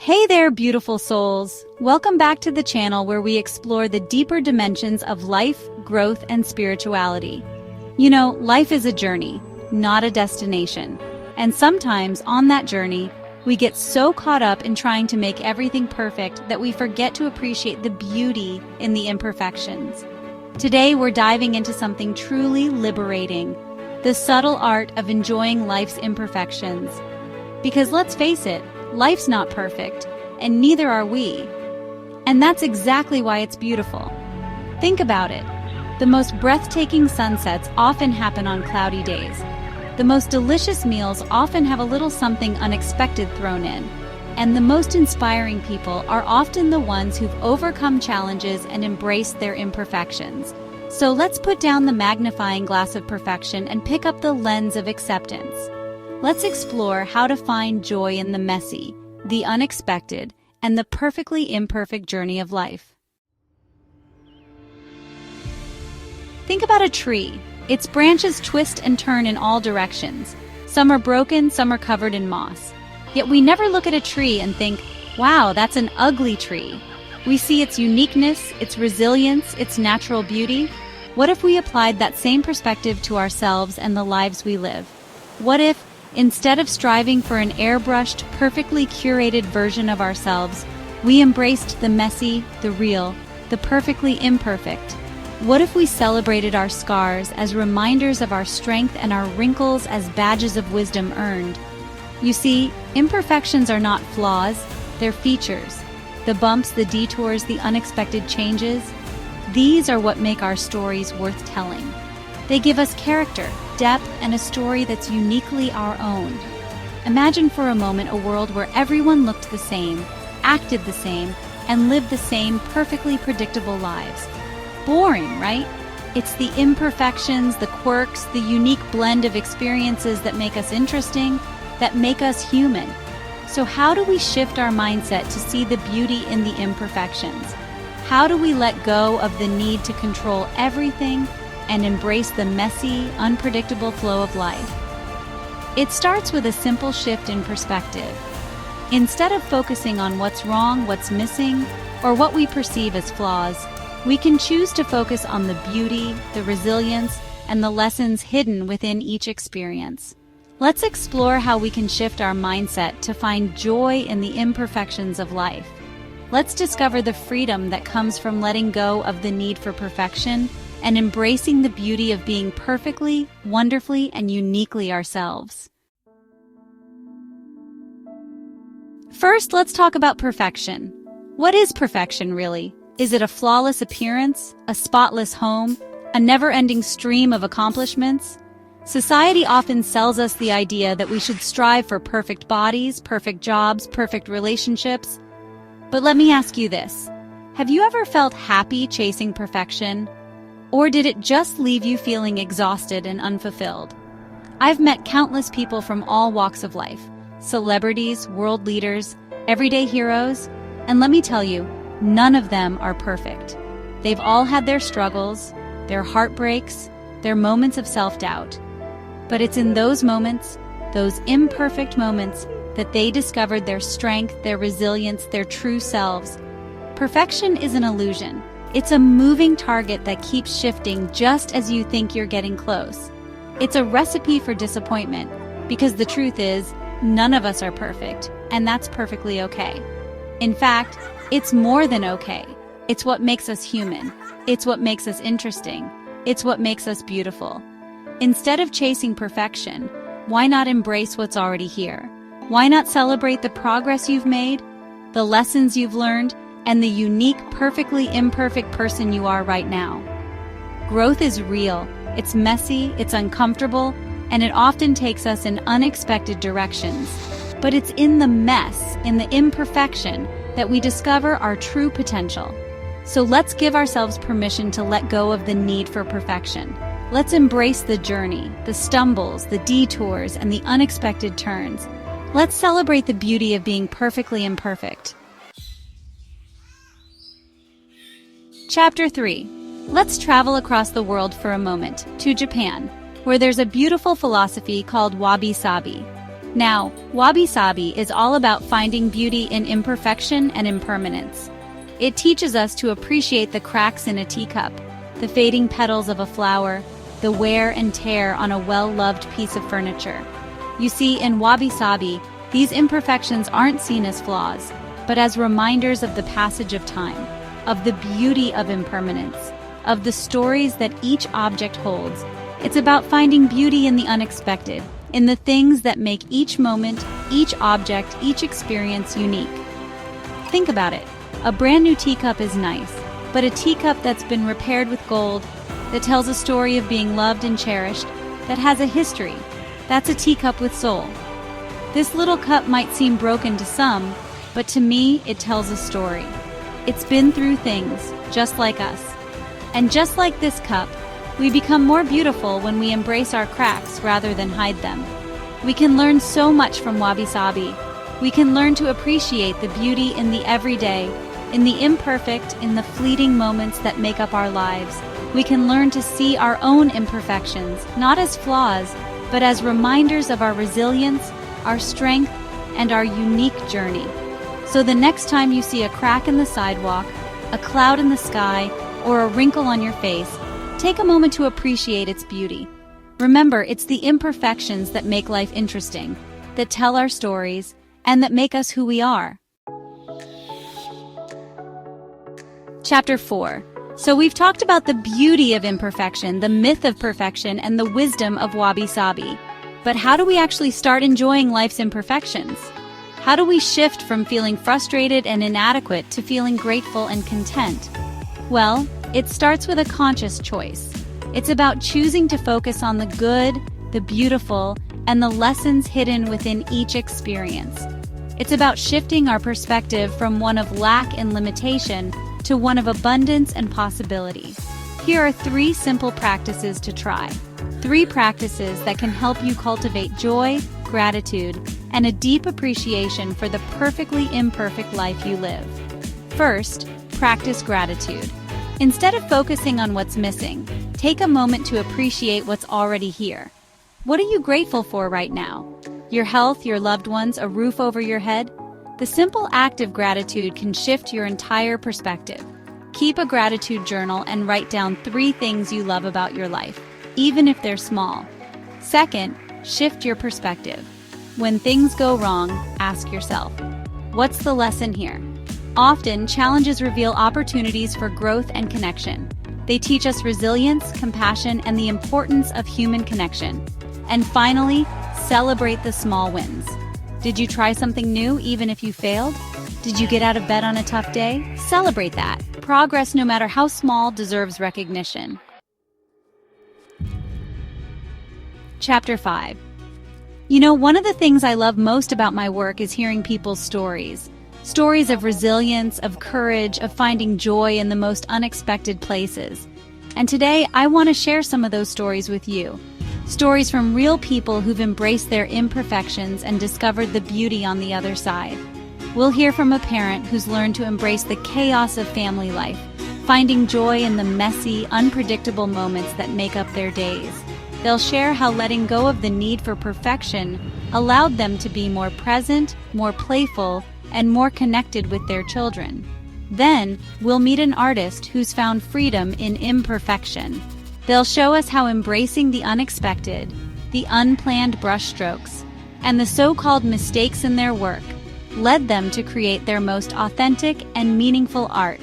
Hey there, beautiful souls! Welcome back to the channel where we explore the deeper dimensions of life, growth, and spirituality. You know, life is a journey, not a destination. And sometimes, on that journey, we get so caught up in trying to make everything perfect that we forget to appreciate the beauty in the imperfections. Today, we're diving into something truly liberating, the subtle art of enjoying life's imperfections. Because let's face it, life's not perfect, and neither are we. And that's exactly why it's beautiful. Think about it. The most breathtaking sunsets often happen on cloudy days. The most delicious meals often have a little something unexpected thrown in. And the most inspiring people are often the ones who've overcome challenges and embraced their imperfections. So let's put down the magnifying glass of perfection and pick up the lens of acceptance. Let's explore how to find joy in the messy, the unexpected, and the perfectly imperfect journey of life. Think about a tree. Its branches twist and turn in all directions. Some are broken, some are covered in moss. Yet we never look at a tree and think, wow, that's an ugly tree. We see its uniqueness, its resilience, its natural beauty. What if we applied that same perspective to ourselves and the lives we live? What if, instead of striving for an airbrushed, perfectly curated version of ourselves, we embraced the messy, the real, the perfectly imperfect? What if we celebrated our scars as reminders of our strength and our wrinkles as badges of wisdom earned? You see, imperfections are not flaws, they're features. The bumps, the detours, the unexpected changes, these are what make our stories worth telling. They give us character, depth, and a story that's uniquely our own. Imagine for a moment a world where everyone looked the same, acted the same, and lived the same perfectly predictable lives. Boring, right? It's the imperfections, the quirks, the unique blend of experiences that make us interesting, that make us human. So how do we shift our mindset to see the beauty in the imperfections? How do we let go of the need to control everything and embrace the messy, unpredictable flow of life? It starts with a simple shift in perspective. Instead of focusing on what's wrong, what's missing, or what we perceive as flaws, we can choose to focus on the beauty, the resilience, and the lessons hidden within each experience. Let's explore how we can shift our mindset to find joy in the imperfections of life. Let's discover the freedom that comes from letting go of the need for perfection and embracing the beauty of being perfectly, wonderfully, and uniquely ourselves. First, let's talk about perfection. What is perfection, really? Is it a flawless appearance, a spotless home, a never-ending stream of accomplishments? Society often sells us the idea that we should strive for perfect bodies, perfect jobs, perfect relationships. But let me ask you this. Have you ever felt happy chasing perfection? Or did it just leave you feeling exhausted and unfulfilled? I've met countless people from all walks of life, celebrities, world leaders, everyday heroes, and let me tell you, none of them are perfect. They've all had their struggles, their heartbreaks, their moments of self-doubt. But it's in those moments, those imperfect moments, that they discovered their strength, their resilience, their true selves. Perfection is an illusion. It's a moving target that keeps shifting just as you think you're getting close. It's a recipe for disappointment, because the truth is, none of us are perfect, and that's perfectly okay. In fact, it's more than okay. It's what makes us human. It's what makes us interesting. It's what makes us beautiful. Instead of chasing perfection, why not embrace what's already here? Why not celebrate the progress you've made, the lessons you've learned, and the unique, perfectly imperfect person you are right now? Growth is real. It's messy, it's uncomfortable, and it often takes us in unexpected directions. But it's in the mess, in the imperfection, that we discover our true potential. So let's give ourselves permission to let go of the need for perfection. Let's embrace the journey, the stumbles, the detours, and the unexpected turns. Let's celebrate the beauty of being perfectly imperfect. Chapter 3. Let's travel across the world for a moment, to Japan, where there's a beautiful philosophy called Wabi-Sabi. Now, Wabi-Sabi is all about finding beauty in imperfection and impermanence. It teaches us to appreciate the cracks in a teacup, the fading petals of a flower, the wear and tear on a well-loved piece of furniture. You see, in Wabi-Sabi, these imperfections aren't seen as flaws, but as reminders of the passage of time, of the beauty of impermanence, of the stories that each object holds. It's about finding beauty in the unexpected, in the things that make each moment, each object, each experience unique. Think about it. A brand new teacup is nice, but a teacup that's been repaired with gold, that tells a story of being loved and cherished, that has a history, that's a teacup with soul. This little cup might seem broken to some, but to me, it tells a story. It's been through things, just like us. And just like this cup, we become more beautiful when we embrace our cracks rather than hide them. We can learn so much from Wabi-Sabi. We can learn to appreciate the beauty in the everyday, in the imperfect, in the fleeting moments that make up our lives. We can learn to see our own imperfections, not as flaws, but as reminders of our resilience, our strength, and our unique journey. So the next time you see a crack in the sidewalk, a cloud in the sky, or a wrinkle on your face, take a moment to appreciate its beauty. Remember, it's the imperfections that make life interesting, that tell our stories, and that make us who we are. Chapter 4. So we've talked about the beauty of imperfection, the myth of perfection, and the wisdom of Wabi-Sabi. But how do we actually start enjoying life's imperfections? How do we shift from feeling frustrated and inadequate to feeling grateful and content? Well, it starts with a conscious choice. It's about choosing to focus on the good, the beautiful, and the lessons hidden within each experience. It's about shifting our perspective from one of lack and limitation to one of abundance and possibility. Here are 3 simple practices to try. 3 practices that can help you cultivate joy, gratitude, and a deep appreciation for the perfectly imperfect life you live. First, practice gratitude. Instead of focusing on what's missing, take a moment to appreciate what's already here. What are you grateful for right now? Your health, your loved ones, a roof over your head? The simple act of gratitude can shift your entire perspective. Keep a gratitude journal and write down 3 things you love about your life, even if they're small. Second, shift your perspective. When things go wrong, ask yourself, what's the lesson here? Often, challenges reveal opportunities for growth and connection. They teach us resilience, compassion, and the importance of human connection. And finally, celebrate the small wins. Did you try something new even if you failed? Did you get out of bed on a tough day? Celebrate that. Progress, no matter how small, deserves recognition. Chapter 5. You know, one of the things I love most about my work is hearing people's stories. Stories of resilience, of courage, of finding joy in the most unexpected places. And today, I want to share some of those stories with you. Stories from real people who've embraced their imperfections and discovered the beauty on the other side. We'll hear from a parent who's learned to embrace the chaos of family life, finding joy in the messy, unpredictable moments that make up their days. They'll share how letting go of the need for perfection allowed them to be more present, more playful, and more connected with their children. Then, we'll meet an artist who's found freedom in imperfection. They'll show us how embracing the unexpected, the unplanned brushstrokes, and the so-called mistakes in their work led them to create their most authentic and meaningful art.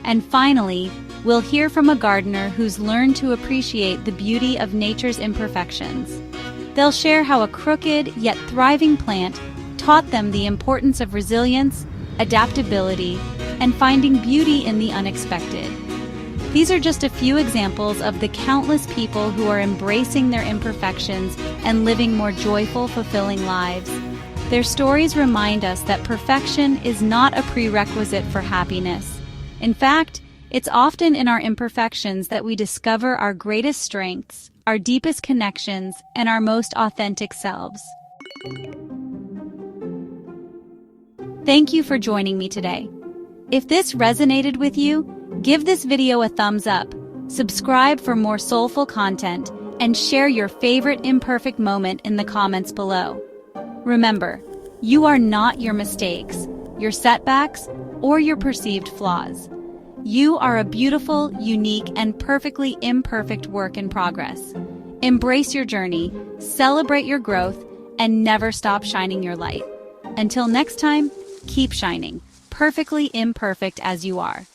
And finally, we'll hear from a gardener who's learned to appreciate the beauty of nature's imperfections. They'll share how a crooked yet thriving plant taught them the importance of resilience, adaptability, and finding beauty in the unexpected. These are just a few examples of the countless people who are embracing their imperfections and living more joyful, fulfilling lives. Their stories remind us that perfection is not a prerequisite for happiness. In fact, it's often in our imperfections that we discover our greatest strengths, our deepest connections, and our most authentic selves. Thank you for joining me today. If this resonated with you, give this video a thumbs up, subscribe for more soulful content, and share your favorite imperfect moment in the comments below. Remember, you are not your mistakes, your setbacks, or your perceived flaws. You are a beautiful, unique, and perfectly imperfect work in progress. Embrace your journey, celebrate your growth, and never stop shining your light. Until next time, keep shining, perfectly imperfect as you are.